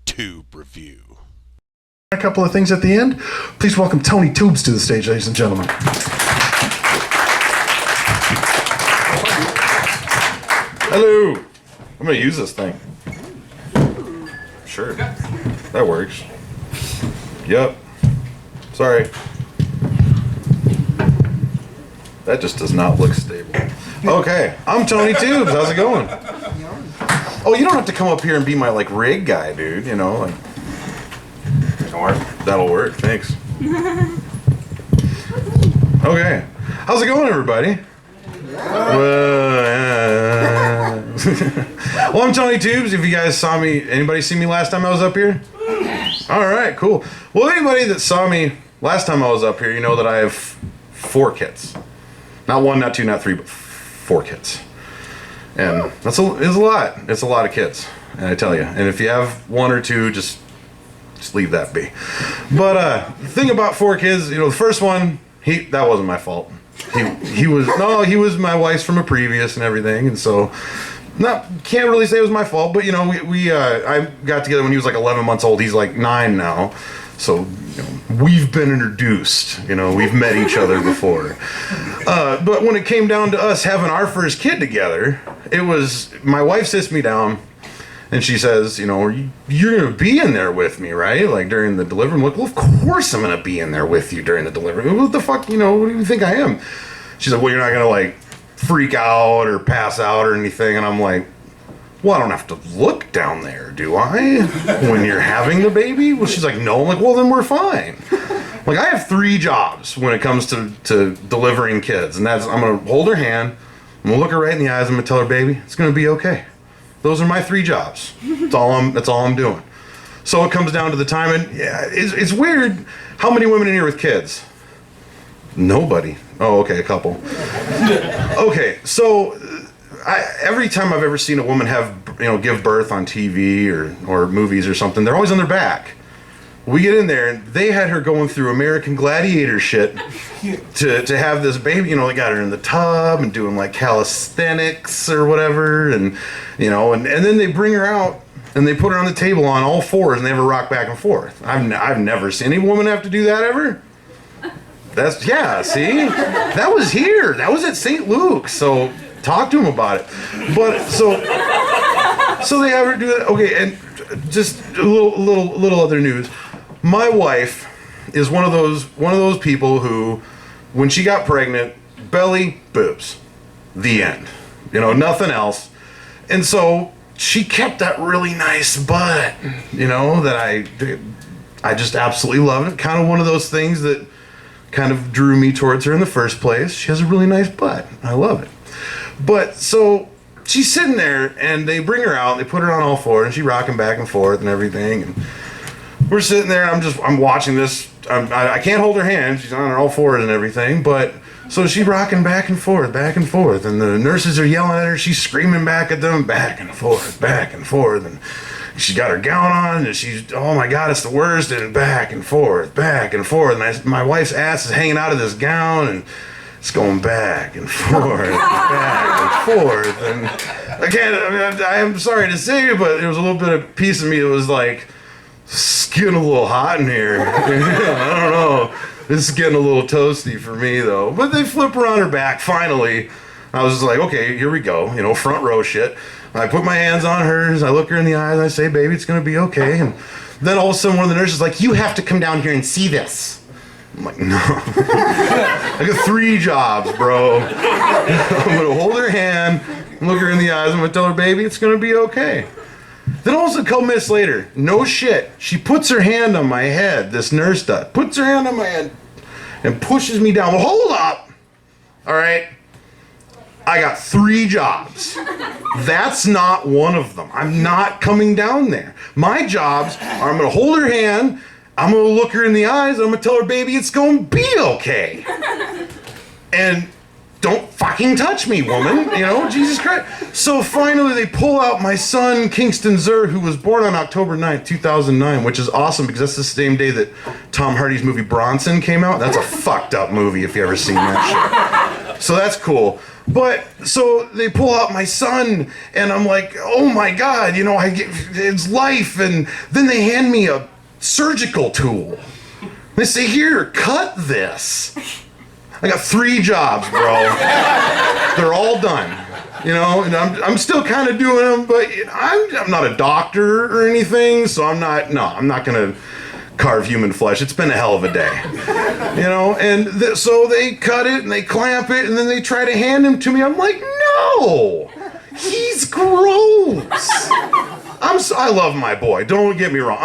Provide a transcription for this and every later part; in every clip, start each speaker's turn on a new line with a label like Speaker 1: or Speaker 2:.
Speaker 1: Tube Review.
Speaker 2: A couple of things at the end. Please welcome Tony Tubes to the stage, ladies and gentlemen.
Speaker 3: Hello. I'm gonna use this thing. Sure. That works. Yep. Sorry. That just does not look stable. Okay, I'm Tony Tubes. How's it going? Oh, you don't have to come up here and be my like rig guy, dude. You know, like. That'll work. Thanks. Okay. How's it going, everybody? Well, I'm Tony Tubes. If you guys saw me, anybody see me last time I was up here? All right, cool. Well, anybody that saw me last time I was up here, you know that I have 4 kids. Not 1, not 2, not 3, but 4 kids. And it's a lot. It's a lot of kids, I tell you. And if you have 1 or 2, just leave that be. But the thing about 4 kids, you know, the first one, that wasn't my fault. He was my wife's from a previous and everything, and so can't really say it was my fault. But you know, I got together when he was like 11 months old. He's like 9 now, so you know, we've been introduced. You know, we've met each other before. But when it came down to us having our first kid together, it was my wife sits me down. And she says, you know, you're going to be in there with me, right? Like during the delivery. I'm like, well, of course I'm going to be in there with you during the delivery. What the fuck, you know, what do you think I am? She's like, well, you're not going to like freak out or pass out or anything. And I'm like, well, I don't have to look down there, do I? When you're having the baby? Well, she's like, no. I'm like, well, then we're fine. Like I have 3 jobs when it comes to delivering kids. And that's, I'm going to hold her hand. I'm going to look her right in the eyes. I'm going to tell her, baby, it's going to be okay. Those are my 3 jobs. That's all I'm doing. So it comes down to the time, and yeah, it's weird. How many women in here with kids? Nobody. Oh, okay, a couple. Okay, so every time I've ever seen a woman give birth on TV or movies or something, they're always on their back. We get in there, and they had her going through American Gladiator shit to have this baby. You know, they got her in the tub and doing like calisthenics or whatever, and you know, and then they bring her out and they put her on the table on all 4s and they have her rock back and forth. I've never seen any woman have to do that ever. See, that was here. That was at St. Luke's. So talk to him about it. But so they have her do that. Okay, and just a little other news. My wife is one of those people who, when she got pregnant, belly, boobs, the end. You know, nothing else. And so she kept that really nice butt, you know, that I just absolutely love it. Kind of one of those things that kind of drew me towards her in the first place. She has a really nice butt. I love it. But so she's sitting there and they bring her out, they put her on all 4 and she's rocking back and forth and everything. And we're sitting there, I'm watching this. I can't hold her hand. She's on her all 4s and everything. But so she's rocking back and forth. And the nurses are yelling at her. She's screaming back at them, back and forth. And she's got her gown on and she's, oh my God, it's the worst. And back and forth. And my wife's ass is hanging out of this gown and it's going back and forth, back and forth. And again, I'm sorry to say, but there was a little bit of piece of me that was like, it's getting a little hot in here. I don't know. This is getting a little toasty for me, though. But they flip her on her back, finally. I was just like, okay, here we go. You know, front row shit. I put my hands on hers. I look her in the eyes. I say, baby, it's going to be okay. And then all of a sudden, one of the nurses is like, you have to come down here and see this. I'm like, no. I got 3 jobs, bro. I'm going to hold her hand, look her in the eyes. I'm going to tell her, baby, it's going to be okay. Then also a couple minutes later, no shit, she puts her hand on my head, this nurse does, puts her hand on my head and pushes me down. Well, hold up. All right. I got 3 jobs. That's not one of them. I'm not coming down there. My jobs are I'm going to hold her hand, I'm going to look her in the eyes, I'm going to tell her, baby, it's going to be okay. And don't fucking touch me, woman. You know, Jesus Christ. So finally they pull out my son, Kingston Zur, who was born on October 9th, 2009, which is awesome because that's the same day that Tom Hardy's movie Bronson came out. That's a fucked up movie if you ever seen that shit. So that's cool. But so they pull out my son, and I'm like, oh my God, I get it's life. And then they hand me a surgical tool. They say, here, cut this. I got 3 jobs, bro. They're all done. And I'm still kind of doing them, but I'm not a doctor or anything, so I'm not gonna carve human flesh. It's been a hell of a day, and so they cut it and they clamp it and then they try to hand him to me. I'm like, no, he's gross. I love my boy, don't get me wrong,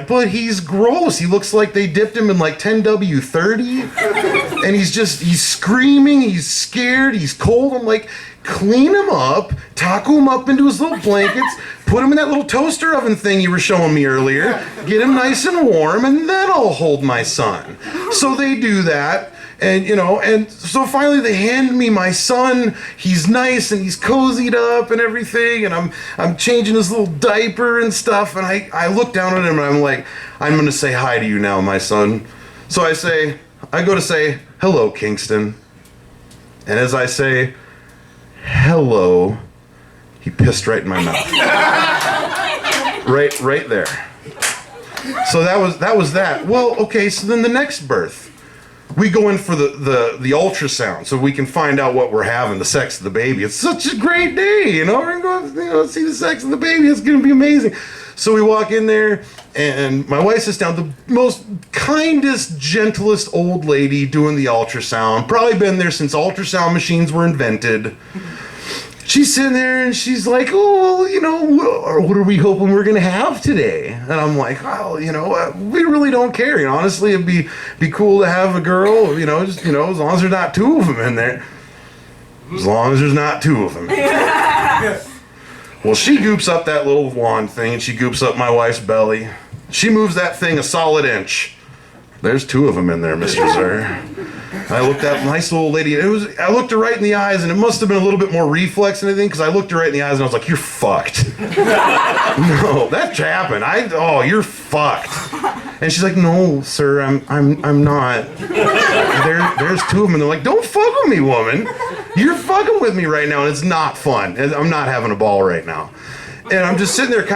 Speaker 3: but he's gross. He looks like they dipped him in like 10W30 and he's screaming, he's scared, he's cold. I'm like, clean him up, taco him up into his little blankets, put him in that little toaster oven thing you were showing me earlier, get him nice and warm, and then I'll hold my son. So they do that, and so finally they hand me my son. He's nice and he's cozied up and everything, and I'm changing his little diaper and stuff, and I look down at him and I'm like, I'm gonna say hi to you now, my son. So I go to say, hello, Kingston. And as I say, hello, he pissed right in my mouth. right there. So that was that. Well, okay, so then the next birth, we go in for the ultrasound so we can find out what we're having, the sex of the baby. It's such a great day, we're going to go see the sex of the baby. It's going to be amazing. So we walk in there, and my wife sits down, the most kindest, gentlest old lady doing the ultrasound. Probably been there since ultrasound machines were invented. She's sitting there and she's like, oh, what are we hoping we're going to have today? And I'm like, well, we really don't care. Honestly, it'd be cool to have a girl, as long as there's not 2 of them in there. As long as there's not 2 of them. Well, she goops up that little wand thing and she goops up my wife's belly. She moves that thing a solid inch. There's 2 of them in there, Mr. Zer. I looked at nice little lady. I looked her right in the eyes, and it must have been a little bit more reflex than anything, because I looked her right in the eyes and I was like, "You're fucked." No, that happened. You're fucked. And she's like, "No, sir, I'm not." There's 2 of them, and they're like, "Don't fuck with me, woman. You're fucking with me right now, and it's not fun. And I'm not having a ball right now." And I'm just sitting there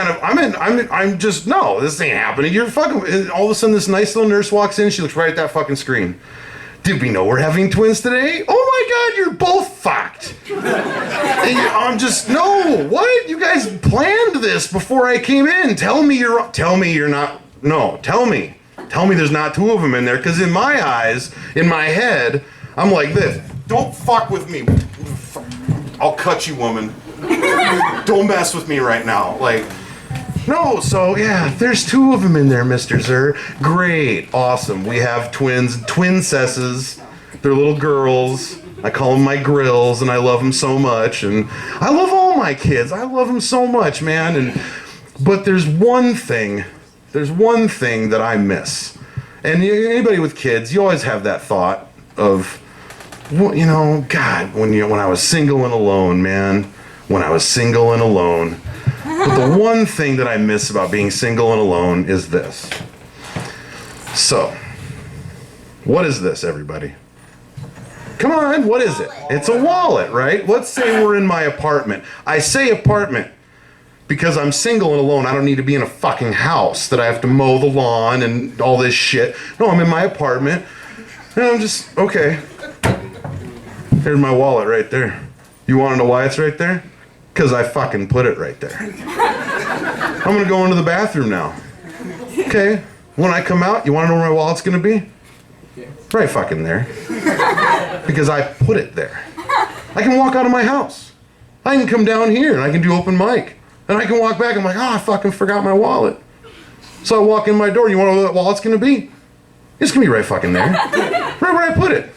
Speaker 3: no, this ain't happening. You're fucking, and all of a sudden this nice little nurse walks in, she looks right at that fucking screen. Did we know we're having twins today? Oh my God, you're both fucked. And I'm just, no, what? You guys planned this before I came in. Tell me you're not, no, tell me there's not 2 of them in there, because in my eyes, in my head, I'm like this. Don't fuck with me. I'll cut you, woman. Don't mess with me right now. Like, no, so yeah, there's 2 of them in there, Mr. Zer. Great, awesome. We have twincesses. They're little girls. I call them my grills, and I love them so much. And I love all my kids. I love them so much, man. But there's one thing that I miss. And anybody with kids, you always have that thought of, God, when I was single and alone, man. When I was single and alone. But the one thing that I miss about being single and alone is this. So, what is this, everybody? Come on, what is it? It's a wallet, right? Let's say we're in my apartment. I say apartment because I'm single and alone. I don't need to be in a fucking house that I have to mow the lawn and all this shit. No, I'm in my apartment. And I'm just, okay. Here's my wallet right there. You want to know why it's right there? Because I fucking put it right there. I'm going to go into the bathroom now. Okay. When I come out, you want to know where my wallet's going to be? Right fucking there. Because I put it there. I can walk out of my house. I can come down here and I can do open mic. And I can walk back. I'm like, I fucking forgot my wallet. So I walk in my door. You want to know where that wallet's going to be? It's going to be right fucking there. Right where I put it.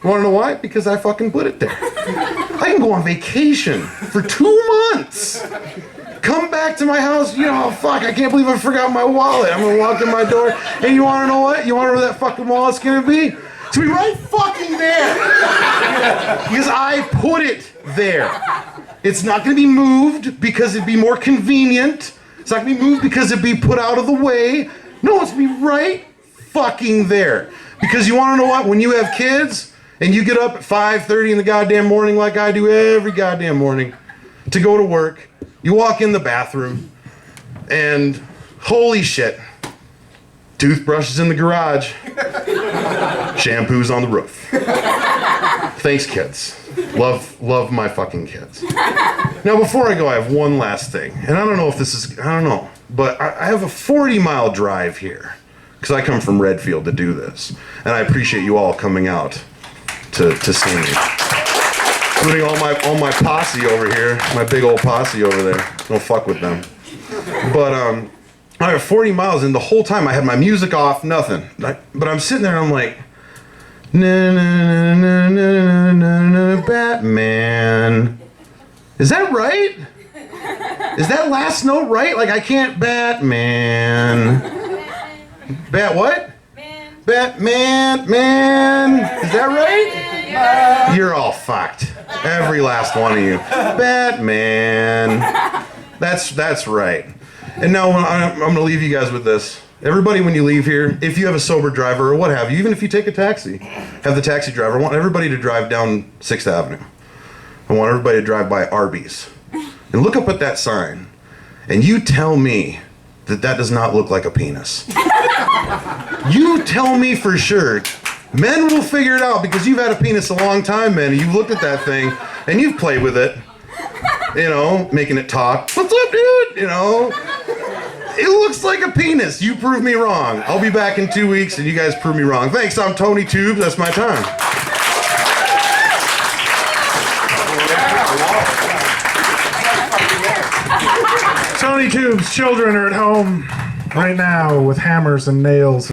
Speaker 3: You want to know why? Because I fucking put it there. I can go on vacation for 2 months. Come back to my house, I can't believe I forgot my wallet. I'm gonna walk in my door, and you wanna know what? You wanna know where that fucking wallet's gonna be? It's gonna be right fucking there. Because I put it there. It's not gonna be moved because it'd be more convenient. It's not gonna be moved because it'd be put out of the way. No, it's gonna be right fucking there. Because you wanna know what? When you have kids, and you get up at 5:30 in the goddamn morning like I do every goddamn morning to go to work. You walk in the bathroom and holy shit, toothbrush is in the garage, shampoo's on the roof. Thanks, kids. Love my fucking kids. Now, before I go, I have one last thing. And I don't know if this is, I don't know. But I have a 40-mile drive here. Because I come from Redfield to do this. And I appreciate you all coming out to see me. Including all my posse over here. My big old posse over there. Don't fuck with them. But, I have 40 miles, and the whole time I had my music off, nothing. But I'm sitting there and I'm like, na na na na na na Batman. Is that right? Is that last note right? Like I can't Batman. Bat what? Batman, man. Is that right? You're all fucked. Every last one of you. Batman. That's right. And now I'm going to leave you guys with this. Everybody, when you leave here, if you have a sober driver or what have you, even if you take a taxi, have the taxi driver. I want everybody to drive down 6th Avenue. I want everybody to drive by Arby's. And look up at that sign. And you tell me that that does not look like a penis. You tell me for sure. Men will figure it out because you've had a penis a long time, man. And you've looked at that thing and you've played with it. You know, making it talk. What's up, dude? You know. It looks like a penis. You prove me wrong. I'll be back in 2 weeks and you guys prove me wrong. Thanks, I'm Tony Tubes. That's my time.
Speaker 2: Tony Tubes, children are at home right now with hammers and nails.